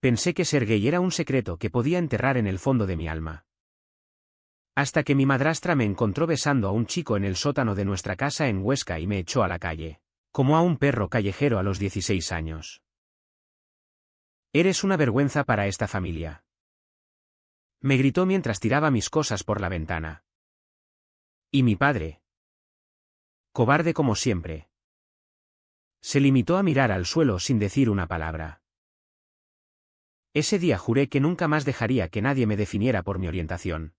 Pensé que ser gay era un secreto que podía enterrar en el fondo de mi alma. Hasta que mi madrastra me encontró besando a un chico en el sótano de nuestra casa en Huesca y me echó a la calle, como a un perro callejero a los 16 años. Eres una vergüenza para esta familia. Me gritó mientras tiraba mis cosas por la ventana. ¿Y mi padre? Cobarde como siempre. Se limitó a mirar al suelo sin decir una palabra. Ese día juré que nunca más dejaría que nadie me definiera por mi orientación.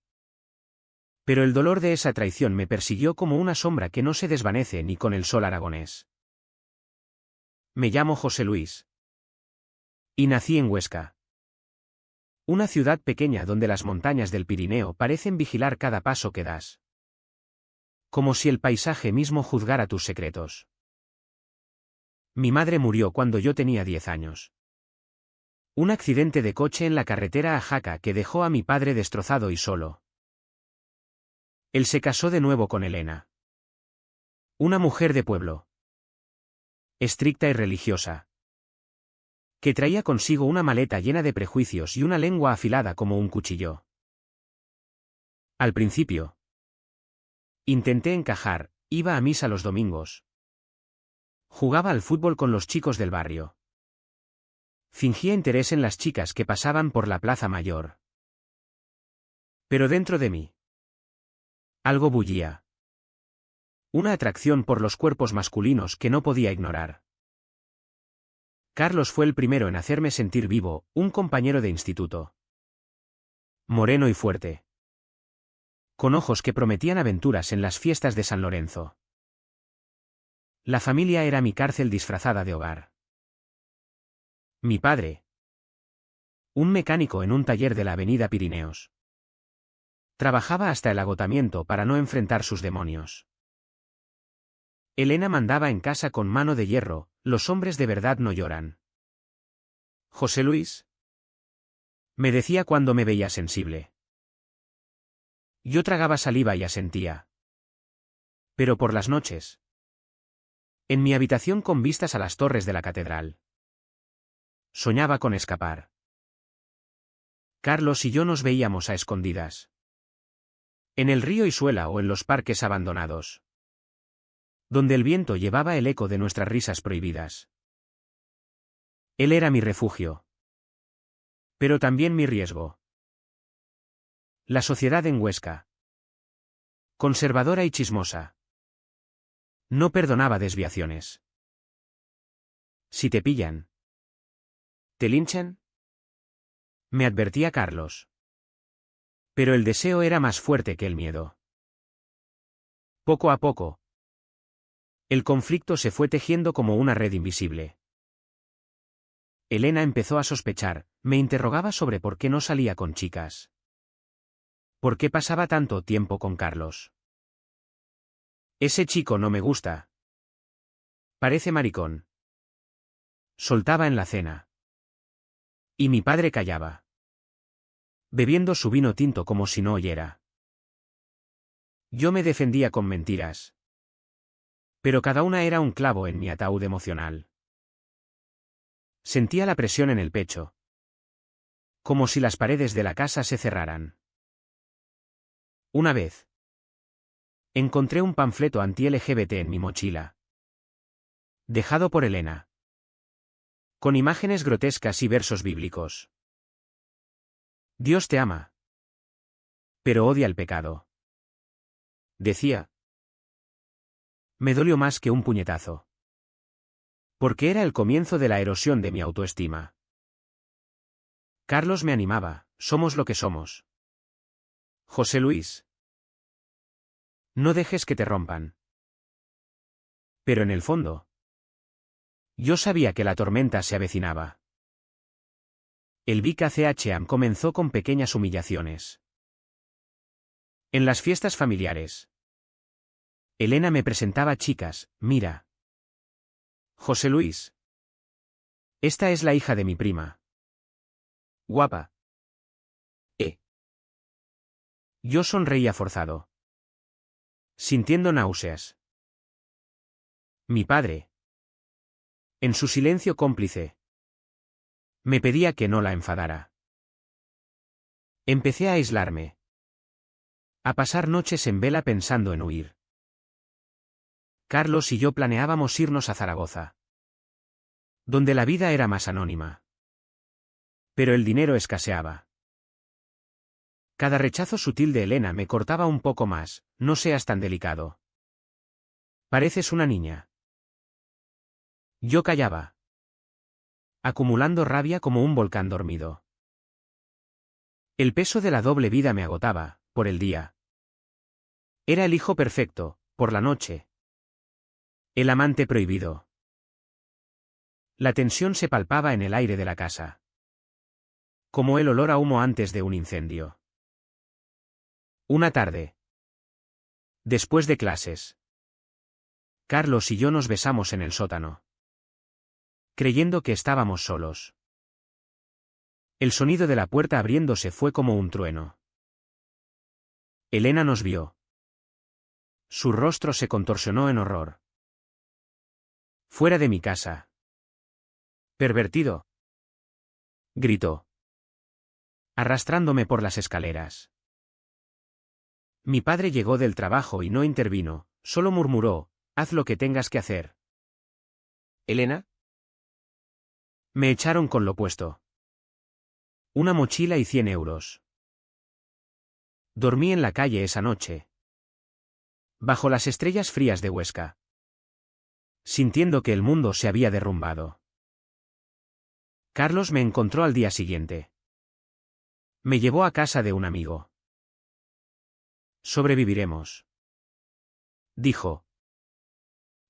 Pero el dolor de esa traición me persiguió como una sombra que no se desvanece ni con el sol aragonés. Me llamo José Luis. Y nací en Huesca. Una ciudad pequeña donde las montañas del Pirineo parecen vigilar cada paso que das. Como si el paisaje mismo juzgara tus secretos. Mi madre murió cuando yo tenía 10 años. Un accidente de coche en la carretera a Jaca que dejó a mi padre destrozado y solo. Él se casó de nuevo con Elena. Una mujer de pueblo. Estricta y religiosa. Que traía consigo una maleta llena de prejuicios y una lengua afilada como un cuchillo. Al principio. Intenté encajar, iba a misa los domingos. Jugaba al fútbol con los chicos del barrio. Fingía interés en las chicas que pasaban por la plaza mayor. Pero dentro de mí. Algo bullía. Una atracción por los cuerpos masculinos que no podía ignorar. Carlos fue el primero en hacerme sentir vivo, un compañero de instituto. Moreno y fuerte. Con ojos que prometían aventuras en las fiestas de San Lorenzo. La familia era mi cárcel disfrazada de hogar. Mi padre. Un mecánico en un taller de la avenida Pirineos. Trabajaba hasta el agotamiento para no enfrentar sus demonios. Elena mandaba en casa con mano de hierro, los hombres de verdad no lloran. José Luis. Me decía cuando me veía sensible. Yo tragaba saliva y asentía. Pero por las noches. En mi habitación con vistas a las torres de la catedral. Soñaba con escapar. Carlos y yo nos veíamos a escondidas. En el río Isuela o en los parques abandonados. Donde el viento llevaba el eco de nuestras risas prohibidas. Él era mi refugio. Pero también mi riesgo. La sociedad en Huesca. Conservadora y chismosa. No perdonaba desviaciones. Si te pillan. ¿Te linchan? Me advertía Carlos. Pero el deseo era más fuerte que el miedo. Poco a poco. El conflicto se fue tejiendo como una red invisible. Elena empezó a sospechar, me interrogaba sobre por qué no salía con chicas. ¿Por qué pasaba tanto tiempo con Carlos? Ese chico no me gusta. Parece maricón. Soltaba en la cena. Y mi padre callaba. Bebiendo su vino tinto como si no oyera. Yo me defendía con mentiras. Pero cada una era un clavo en mi ataúd emocional. Sentía la presión en el pecho. Como si las paredes de la casa se cerraran. Una vez. Encontré un panfleto anti-LGBT en mi mochila. Dejado por Elena. Con imágenes grotescas y versos bíblicos. Dios te ama. Pero odia el pecado. Decía. Me dolió más que un puñetazo. Porque era el comienzo de la erosión de mi autoestima. Carlos me animaba, somos lo que somos. José Luis. No dejes que te rompan. Pero en el fondo. Yo sabía que la tormenta se avecinaba. El BKCHAM comenzó con pequeñas humillaciones. En las fiestas familiares. Elena me presentaba chicas, mira. José Luis. Esta es la hija de mi prima. Guapa. Yo sonreía forzado. Sintiendo náuseas. Mi padre. En su silencio cómplice. Me pedía que no la enfadara. Empecé a aislarme. A pasar noches en vela pensando en huir. Carlos y yo planeábamos irnos a Zaragoza, donde la vida era más anónima. Pero el dinero escaseaba. Cada rechazo sutil de Elena me cortaba un poco más. No seas tan delicado. Pareces una niña. Yo callaba, acumulando rabia como un volcán dormido. El peso de la doble vida me agotaba, por el día. Era el hijo perfecto, por la noche. El amante prohibido. La tensión se palpaba en el aire de la casa, como el olor a humo antes de un incendio. Una tarde, después de clases, Carlos y yo nos besamos en el sótano, creyendo que estábamos solos. El sonido de la puerta abriéndose fue como un trueno. Elena nos vio. Su rostro se contorsionó en horror. «Fuera de mi casa». «Pervertido», gritó, arrastrándome por las escaleras. Mi padre llegó del trabajo y no intervino, solo murmuró: «Haz lo que tengas que hacer». «¿Elena?» Me echaron con lo puesto. Una mochila y 100 euros. Dormí en la calle esa noche, bajo las estrellas frías de Huesca, sintiendo que el mundo se había derrumbado. Carlos me encontró al día siguiente. Me llevó a casa de un amigo. «Sobreviviremos», dijo.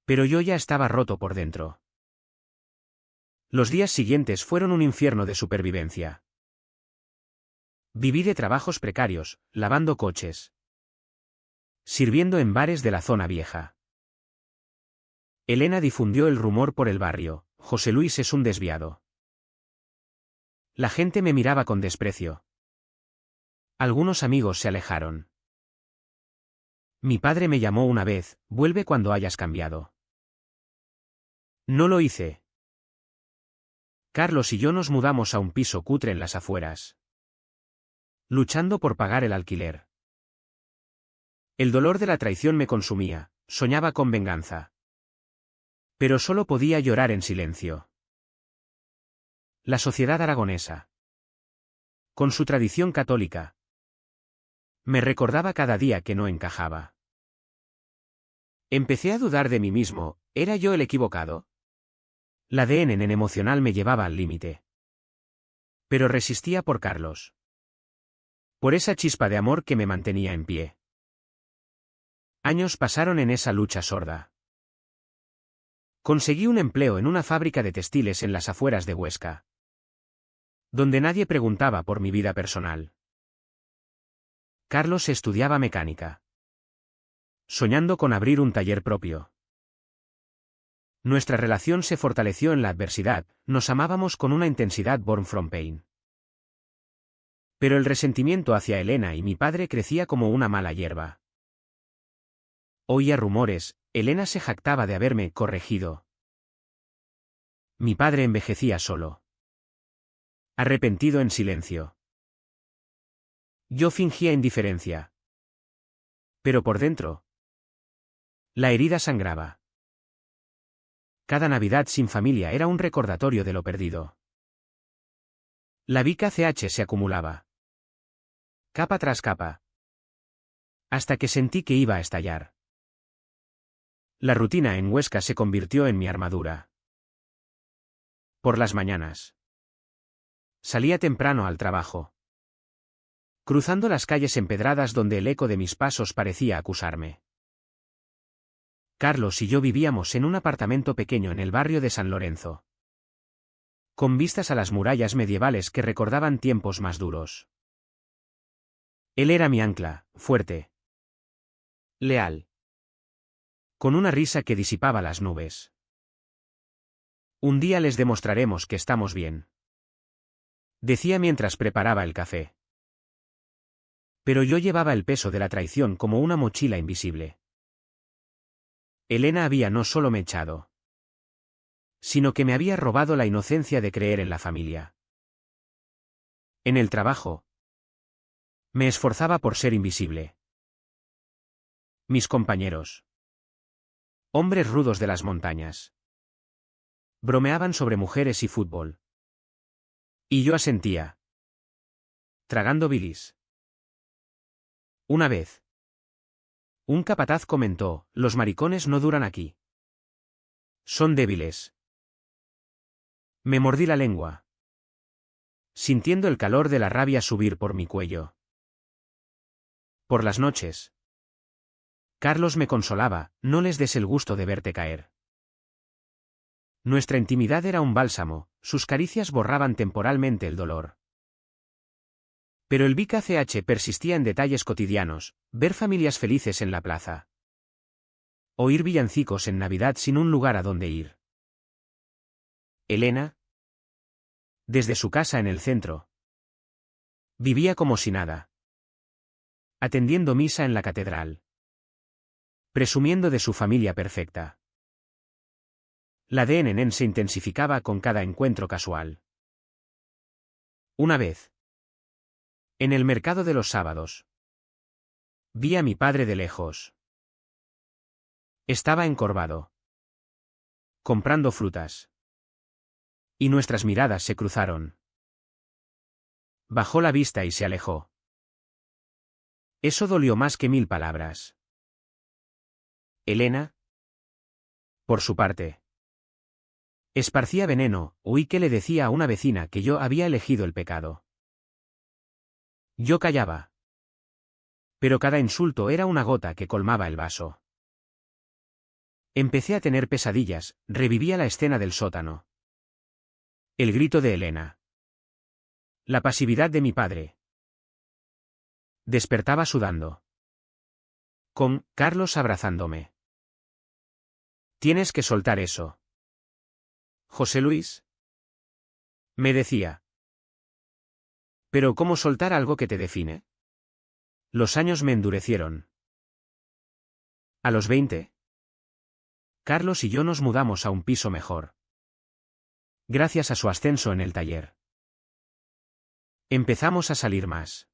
Pero yo ya estaba roto por dentro. Los días siguientes fueron un infierno de supervivencia. Viví de trabajos precarios, lavando coches, sirviendo en bares de la zona vieja. Elena difundió el rumor por el barrio: «José Luis es un desviado». La gente me miraba con desprecio. Algunos amigos se alejaron. Mi padre me llamó una vez: «Vuelve cuando hayas cambiado». No lo hice. Carlos y yo nos mudamos a un piso cutre en las afueras, luchando por pagar el alquiler. El dolor de la traición me consumía, soñaba con venganza. Pero solo podía llorar en silencio. La sociedad aragonesa, con su tradición católica, me recordaba cada día que no encajaba. Empecé a dudar de mí mismo: ¿era yo el equivocado? La ADN emocional me llevaba al límite. Pero resistía por Carlos, por esa chispa de amor que me mantenía en pie. Años pasaron en esa lucha sorda. Conseguí un empleo en una fábrica de textiles en las afueras de Huesca, donde nadie preguntaba por mi vida personal. Carlos estudiaba mecánica, soñando con abrir un taller propio. Nuestra relación se fortaleció en la adversidad, nos amábamos con una intensidad born from pain. Pero el resentimiento hacia Elena y mi padre crecía como una mala hierba. Oía rumores: Elena se jactaba de haberme corregido. Mi padre envejecía solo, arrepentido en silencio. Yo fingía indiferencia. Pero por dentro, la herida sangraba. Cada Navidad sin familia era un recordatorio de lo perdido. La bica CH se acumulaba, capa tras capa, hasta que sentí que iba a estallar. La rutina en Huesca se convirtió en mi armadura. Por las mañanas, salía temprano al trabajo, cruzando las calles empedradas donde el eco de mis pasos parecía acusarme. Carlos y yo vivíamos en un apartamento pequeño en el barrio de San Lorenzo, con vistas a las murallas medievales que recordaban tiempos más duros. Él era mi ancla, fuerte, leal, con una risa que disipaba las nubes. «Un día les demostraremos que estamos bien», decía mientras preparaba el café. Pero yo llevaba el peso de la traición como una mochila invisible. Elena había no solo me echado, sino que me había robado la inocencia de creer en la familia. En el trabajo. Me esforzaba por ser invisible. Mis compañeros. Hombres rudos de las montañas. Bromeaban sobre mujeres y fútbol. Y yo asentía. Tragando bilis. Una vez. Un capataz comentó, los maricones no duran aquí. Son débiles. Me mordí la lengua, sintiendo el calor de la rabia subir por mi cuello. Por las noches. Carlos me consolaba, no les des el gusto de verte caer. Nuestra intimidad era un bálsamo, sus caricias borraban temporalmente el dolor. Pero el Big ACH persistía en detalles cotidianos, ver familias felices en la plaza. Oír villancicos en Navidad sin un lugar a donde ir. Elena. Desde su casa en el centro. Vivía como si nada. Atendiendo misa en la catedral. Presumiendo de su familia perfecta. La de Nenen se intensificaba con cada encuentro casual. Una vez. En el mercado de los sábados. Vi a mi padre de lejos. Estaba encorvado. Comprando frutas. Y nuestras miradas se cruzaron. Bajó la vista y se alejó. Eso dolió más que 1000 palabras. Elena. Por su parte. Esparcía veneno, oí que le decía a una vecina que yo había elegido el pecado. Yo callaba. Pero cada insulto era una gota que colmaba el vaso. Empecé a tener pesadillas, revivía la escena del sótano. El grito de Elena. La pasividad de mi padre. Despertaba sudando. Con Carlos abrazándome. Tienes que soltar eso. José Luis. Me decía. Pero ¿cómo soltar algo que te define? Los años me endurecieron. A los 20. Carlos y yo nos mudamos a un piso mejor. Gracias a su ascenso en el taller. Empezamos a salir más.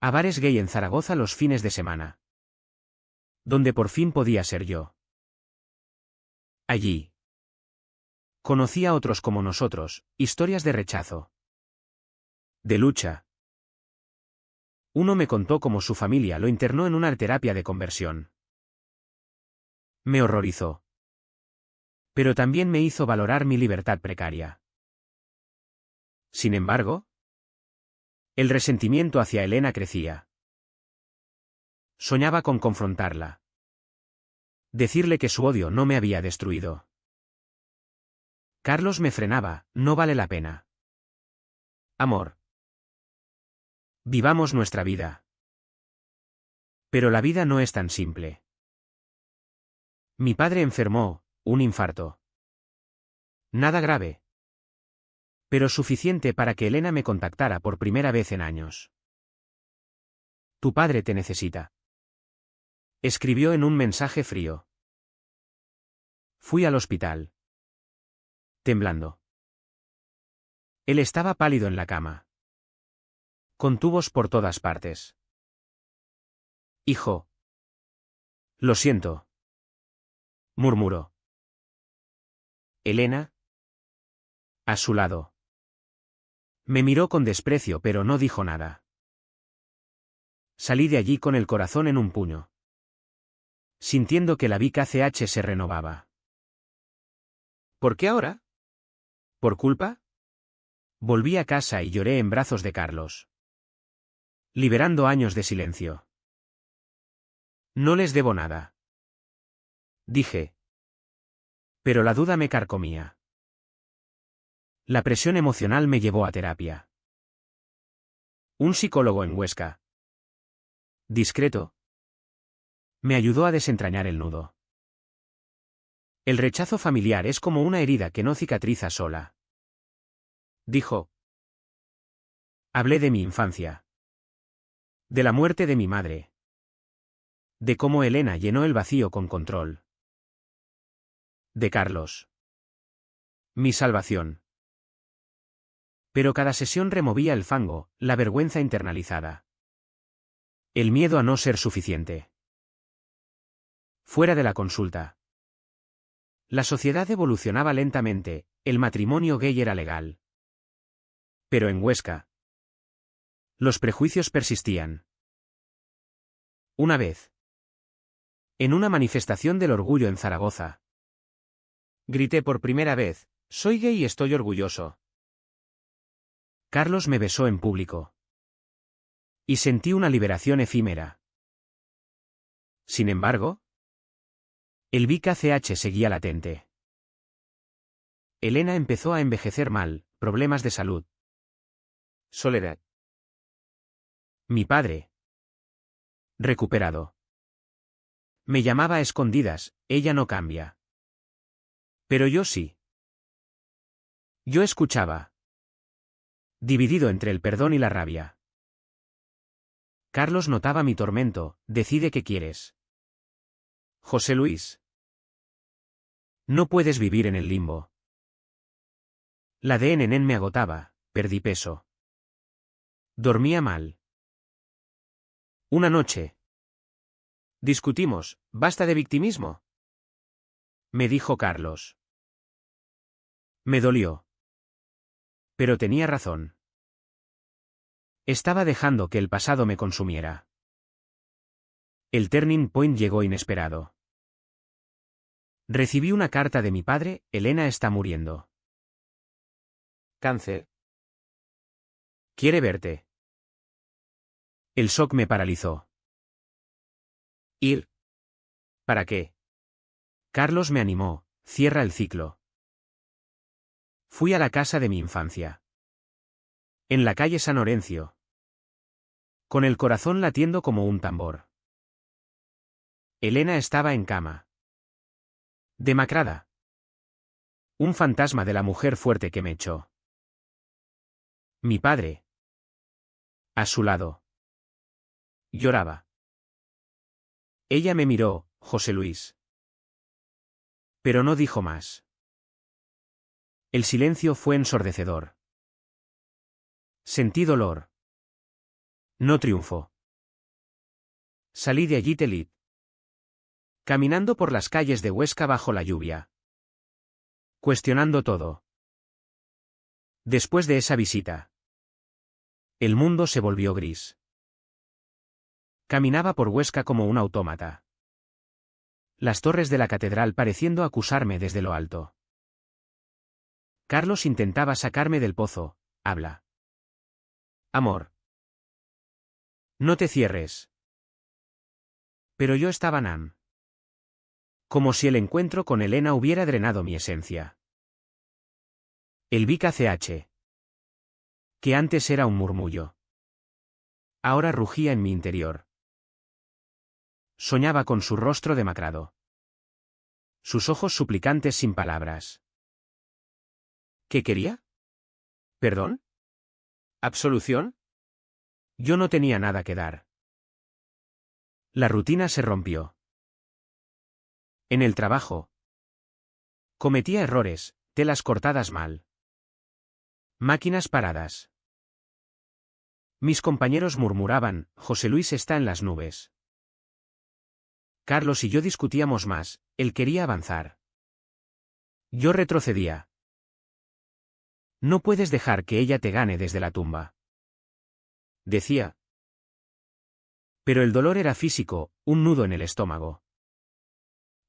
A bares gay en Zaragoza los fines de semana. Donde por fin podía ser yo. Allí. Conocí a otros como nosotros, historias de rechazo. De lucha. Uno me contó cómo su familia lo internó en una terapia de conversión. Me horrorizó. Pero también me hizo valorar mi libertad precaria. Sin embargo, el resentimiento hacia Elena crecía. Soñaba con confrontarla. Decirle que su odio no me había destruido. Carlos me frenaba, no vale la pena. Amor. Vivamos nuestra vida. Pero la vida no es tan simple. Mi padre enfermó, un infarto. Nada grave. Pero suficiente para que Elena me contactara por primera vez en años. Tu padre te necesita. Escribió en un mensaje frío. Fui al hospital. Temblando. Él estaba pálido en la cama. Con tubos por todas partes. Hijo. Lo siento. Murmuró. Elena. A su lado. Me miró con desprecio pero no dijo nada. Salí de allí con el corazón en un puño. Sintiendo que la Big ACH se renovaba. ¿Por qué ahora? ¿Por culpa? Volví a casa y lloré en brazos de Carlos. Liberando años de silencio. No les debo nada. Dije. Pero la duda me carcomía. La presión emocional me llevó a terapia. Un psicólogo en Huesca. Discreto. Me ayudó a desentrañar el nudo. El rechazo familiar es como una herida que no cicatriza sola. Dijo. Hablé de mi infancia. De la muerte de mi madre. De cómo Elena llenó el vacío con control. De Carlos. Mi salvación. Pero cada sesión removía el fango, la vergüenza internalizada. El miedo a no ser suficiente. Fuera de la consulta. La sociedad evolucionaba lentamente, el matrimonio gay era legal. Pero en Huesca, los prejuicios persistían. Una vez, en una manifestación del orgullo en Zaragoza, grité por primera vez: «Soy gay y estoy orgulloso». Carlos me besó en público. Y sentí una liberación efímera. Sin embargo, el VIH seguía latente. Elena empezó a envejecer mal, problemas de salud. Soledad. Mi padre, recuperado, me llamaba a escondidas: «Ella no cambia». Pero yo sí. Yo escuchaba, dividido entre el perdón y la rabia. Carlos notaba mi tormento: «Decide qué quieres». José Luis. No puedes vivir en el limbo. La de Nenen me agotaba, perdí peso. Dormía mal. Una noche. Discutimos: «Basta de victimismo», me dijo Carlos. Me dolió. Pero tenía razón. Estaba dejando que el pasado me consumiera. El turning point llegó inesperado. Recibí una carta de mi padre: «Elena está muriendo. Cáncer. Quiere verte». El shock me paralizó. ¿Ir? ¿Para qué? Carlos me animó: «Cierra el ciclo». Fui a la casa de mi infancia. En la calle San Orencio. Con el corazón latiendo como un tambor. Elena estaba en cama. Demacrada. Un fantasma de la mujer fuerte que me echó. Mi padre, a su lado, lloraba. Ella me miró: «José Luis». Pero no dijo más. El silencio fue ensordecedor. Sentí dolor. No triunfo. Salí de allí Telit. Caminando por las calles de Huesca bajo la lluvia. Cuestionando todo. Después de esa visita, el mundo se volvió gris. Caminaba por Huesca como un autómata. Las torres de la catedral pareciendo acusarme desde lo alto. Carlos intentaba sacarme del pozo: «Habla. Amor. No te cierres». Pero yo estaba nam. Como si el encuentro con Elena hubiera drenado mi esencia. El VIH, que antes era un murmullo, ahora rugía en mi interior. Soñaba con su rostro demacrado. Sus ojos suplicantes sin palabras. ¿Qué quería? ¿Perdón? ¿Absolución? Yo no tenía nada que dar. La rutina se rompió. En el trabajo. Cometía errores: telas cortadas mal. Máquinas paradas. Mis compañeros murmuraban: «José Luis está en las nubes». Carlos y yo discutíamos más: él quería avanzar. Yo retrocedía. «No puedes dejar que ella te gane desde la tumba», decía. Pero el dolor era físico, un nudo en el estómago.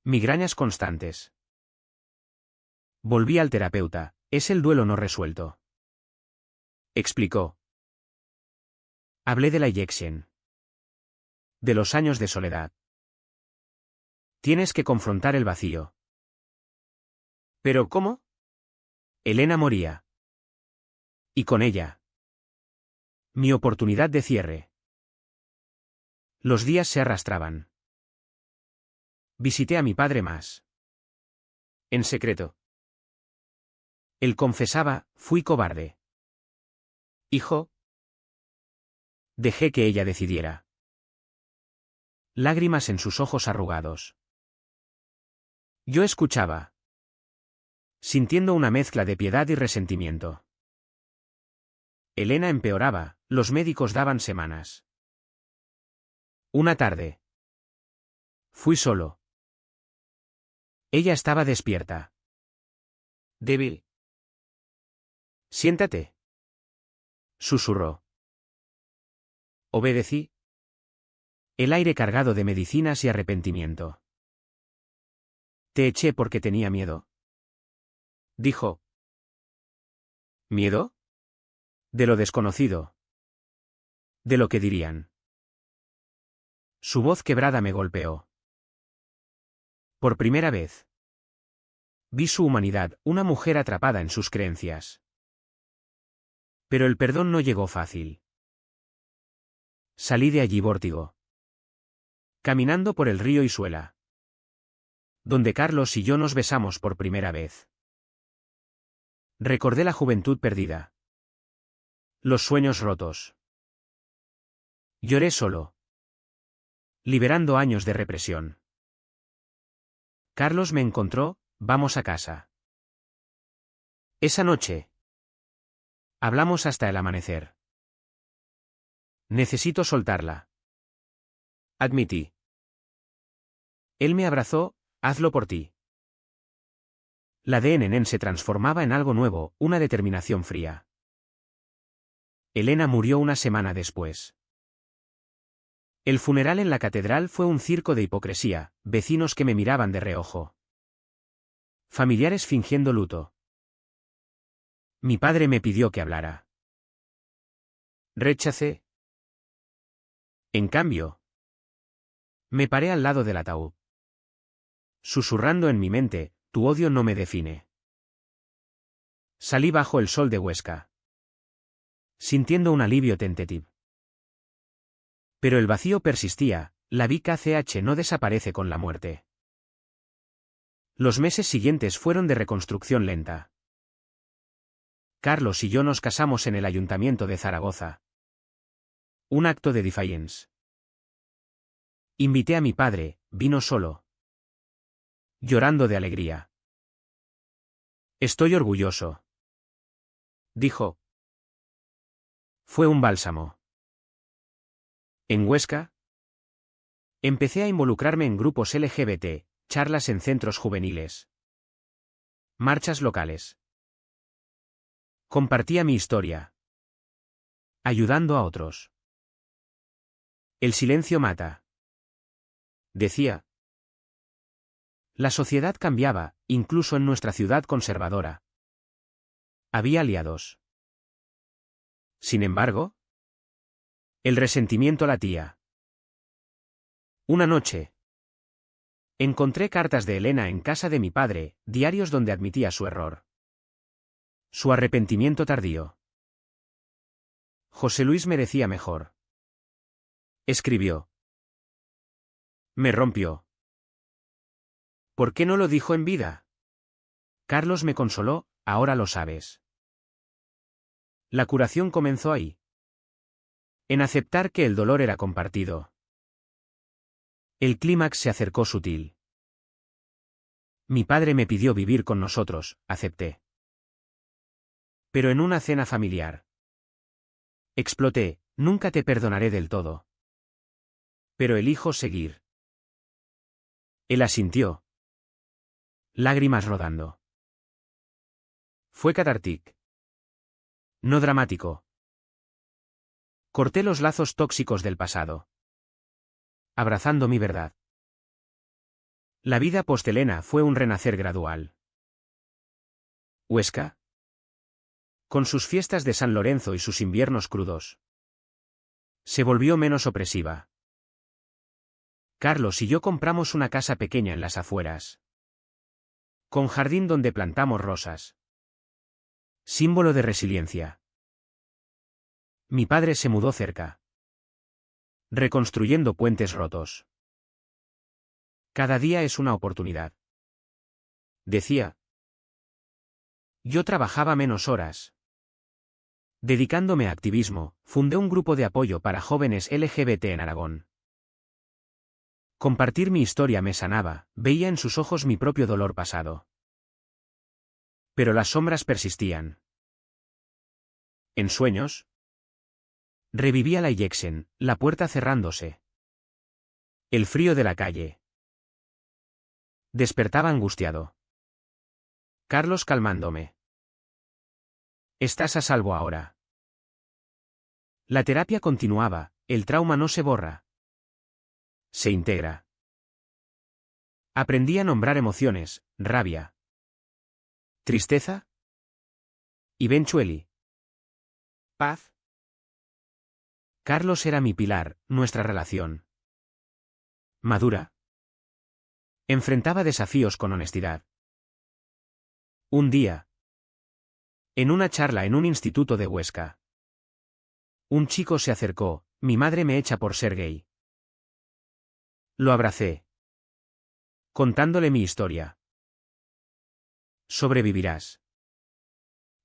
Migrañas constantes. Volví al terapeuta: «Es el duelo no resuelto», explicó. Hablé de la injection. De los años de soledad. Tienes que confrontar el vacío. ¿Pero cómo? Elena moría. Y con ella, mi oportunidad de cierre. Los días se arrastraban. Visité a mi padre más. En secreto. Él confesaba: «Fui cobarde. Hijo». Dejé que ella decidiera. Lágrimas en sus ojos arrugados. Yo escuchaba, sintiendo una mezcla de piedad y resentimiento. Elena empeoraba, los médicos daban semanas. Una tarde. Fui solo. Ella estaba despierta. Débil. Siéntate. Susurró. Obedecí. El aire cargado de medicinas y arrepentimiento. Te eché porque tenía miedo. Dijo. ¿Miedo? De lo desconocido. De lo que dirían. Su voz quebrada me golpeó. Por primera vez. Vi su humanidad, una mujer atrapada en sus creencias. Pero el perdón no llegó fácil. Salí de allí vórtigo. Caminando por el río Isuela. Donde Carlos y yo nos besamos por primera vez. Recordé la juventud perdida. Los sueños rotos. Lloré solo. Liberando años de represión. Carlos me encontró, vamos a casa. Esa noche. Hablamos hasta el amanecer. Necesito soltarla. Admití. Él me abrazó, hazlo por ti. La de Nenen se transformaba en algo nuevo, una determinación fría. Elena murió una semana después. El funeral en la catedral fue un circo de hipocresía, vecinos que me miraban de reojo. Familiares fingiendo luto. Mi padre me pidió que hablara. Rechacé. En cambio, me paré al lado del ataúd. Susurrando en mi mente, tu odio no me define. Salí bajo el sol de Huesca. Sintiendo un alivio tentativo. Pero el vacío persistía, la VKCH no desaparece con la muerte. Los meses siguientes fueron de reconstrucción lenta. Carlos y yo nos casamos en el Ayuntamiento de Zaragoza. Un acto de defiance. Invité a mi padre, vino solo. Llorando de alegría. Estoy orgulloso. Dijo. Fue un bálsamo. En Huesca, empecé a involucrarme en grupos LGBT, charlas en centros juveniles. Marchas locales. Compartía mi historia. Ayudando a otros. El silencio mata. Decía. La sociedad cambiaba, incluso en nuestra ciudad conservadora. Había aliados. Sin embargo, el resentimiento latía. Una noche. Encontré cartas de Elena en casa de mi padre, diarios donde admitía su error. Su arrepentimiento tardío. José Luis merecía mejor. Escribió. Me rompió. ¿Por qué no lo dijo en vida? Carlos me consoló, ahora lo sabes. La curación comenzó ahí. En aceptar que el dolor era compartido. El clímax se acercó sutil. Mi padre me pidió vivir con nosotros, acepté. Pero en una cena familiar. Exploté, nunca te perdonaré del todo. Pero elijo seguir. Él asintió. Lágrimas rodando. Fue catártico. No dramático. Corté los lazos tóxicos del pasado. Abrazando mi verdad. La vida post-Elena fue un renacer gradual. Huesca. Con sus fiestas de San Lorenzo y sus inviernos crudos. Se volvió menos opresiva. Carlos y yo compramos una casa pequeña en las afueras. Con jardín donde plantamos rosas. Símbolo de resiliencia. Mi padre se mudó cerca. Reconstruyendo puentes rotos. Cada día es una oportunidad. Decía. Yo trabajaba menos horas. Dedicándome a activismo, fundé un grupo de apoyo para jóvenes LGBT en Aragón. Compartir mi historia me sanaba, veía en sus ojos mi propio dolor pasado. Pero las sombras persistían. En sueños, revivía la Yexen, la puerta cerrándose. El frío de la calle. Despertaba angustiado. Carlos calmándome. Estás a salvo ahora. La terapia continuaba, el trauma no se borra. Se integra. Aprendí a nombrar emociones, rabia, tristeza y Benchueli. Paz. Carlos era mi pilar, nuestra relación. Madura. Enfrentaba desafíos con honestidad. Un día. En una charla en un instituto de Huesca. Un chico se acercó, mi madre me echa por ser gay. Lo abracé. Contándole mi historia. Sobrevivirás.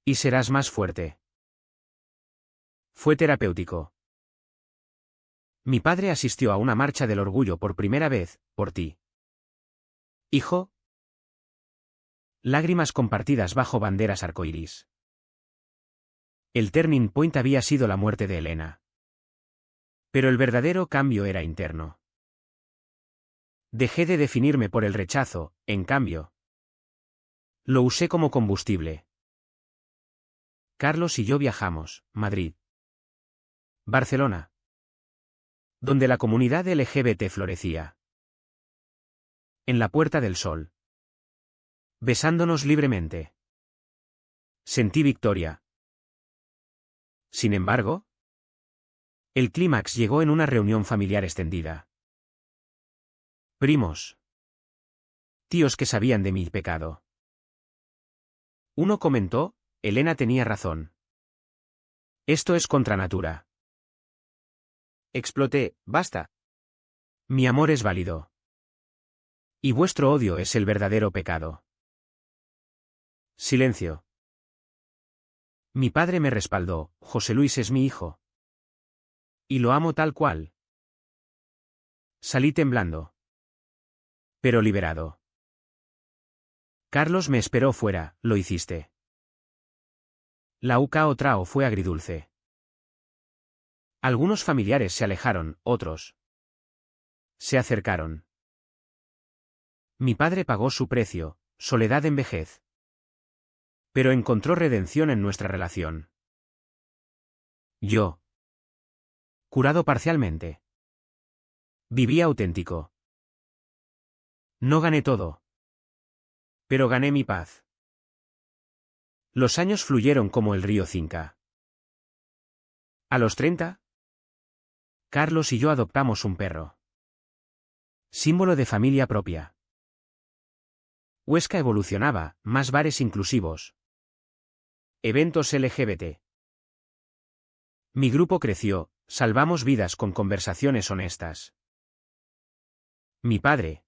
Y serás más fuerte. Fue terapéutico. Mi padre asistió a una marcha del orgullo por primera vez, por ti. Hijo. Lágrimas compartidas bajo banderas arcoíris. El turning point había sido la muerte de Elena. Pero el verdadero cambio era interno. Dejé de definirme por el rechazo, en cambio. Lo usé como combustible. Carlos y yo viajamos, Madrid. Barcelona. Donde la comunidad LGBT florecía. En la Puerta del Sol. Besándonos libremente. Sentí victoria. Sin embargo, el clímax llegó en una reunión familiar extendida. Primos. Tíos que sabían de mi pecado. Uno comentó, Elena tenía razón. Esto es contra natura. Exploté, basta. Mi amor es válido. Y vuestro odio es el verdadero pecado. Silencio. Mi padre me respaldó, José Luis es mi hijo. Y lo amo tal cual. Salí temblando. Pero liberado. Carlos me esperó fuera, lo hiciste. La UCA Trao fue agridulce. Algunos familiares se alejaron, otros se acercaron. Mi padre pagó su precio, soledad en vejez. Pero encontró redención en nuestra relación. Yo. Curado parcialmente. Viví auténtico. No gané todo. Pero gané mi paz. Los años fluyeron como el río Cinca. A los 30, Carlos y yo adoptamos un perro. Símbolo de familia propia. Huesca evolucionaba, más bares inclusivos. Eventos LGBT. Mi grupo creció, salvamos vidas con conversaciones honestas. Mi padre.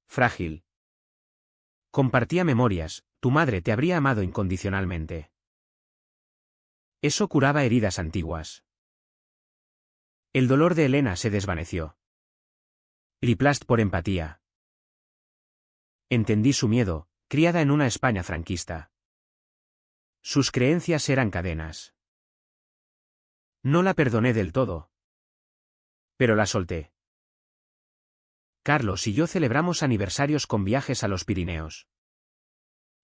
Frágil. Compartía memorias, tu madre te habría amado incondicionalmente. Eso curaba heridas antiguas. El dolor de Elena se desvaneció. Riplast por empatía. Entendí su miedo, criada en una España franquista. Sus creencias eran cadenas. No la perdoné del todo. Pero la solté. Carlos y yo celebramos aniversarios con viajes a los Pirineos.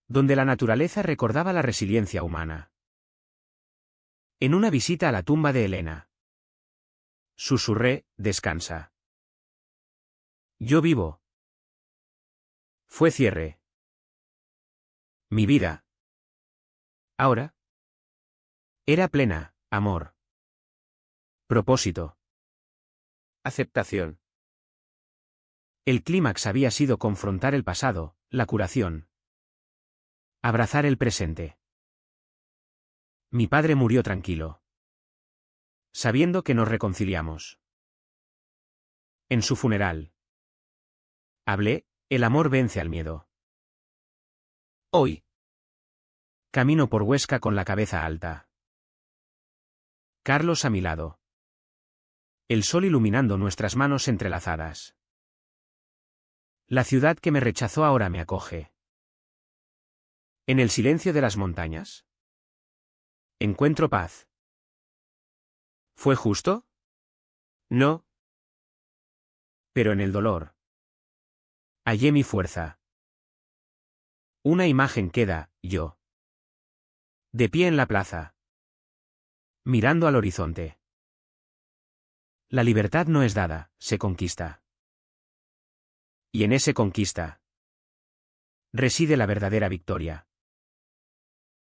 Donde la naturaleza recordaba la resiliencia humana. En una visita a la tumba de Elena. Susurré, descansa. Yo vivo. Fue cierre. Mi vida. Ahora. Era plena, amor. Propósito. Aceptación. El clímax había sido confrontar el pasado, la curación. Abrazar el presente. Mi padre murió tranquilo. Sabiendo que nos reconciliamos. En su funeral. Hablé, el amor vence al miedo. Hoy. Camino por Huesca con la cabeza alta. Carlos a mi lado. El sol iluminando nuestras manos entrelazadas. La ciudad que me rechazó ahora me acoge. En el silencio de las montañas. Encuentro paz. ¿Fue justo? No. Pero en el dolor hallé mi fuerza. Una imagen queda, yo. De pie en la plaza. Mirando al horizonte. La libertad no es dada, se conquista. Y en ese conquista reside la verdadera victoria.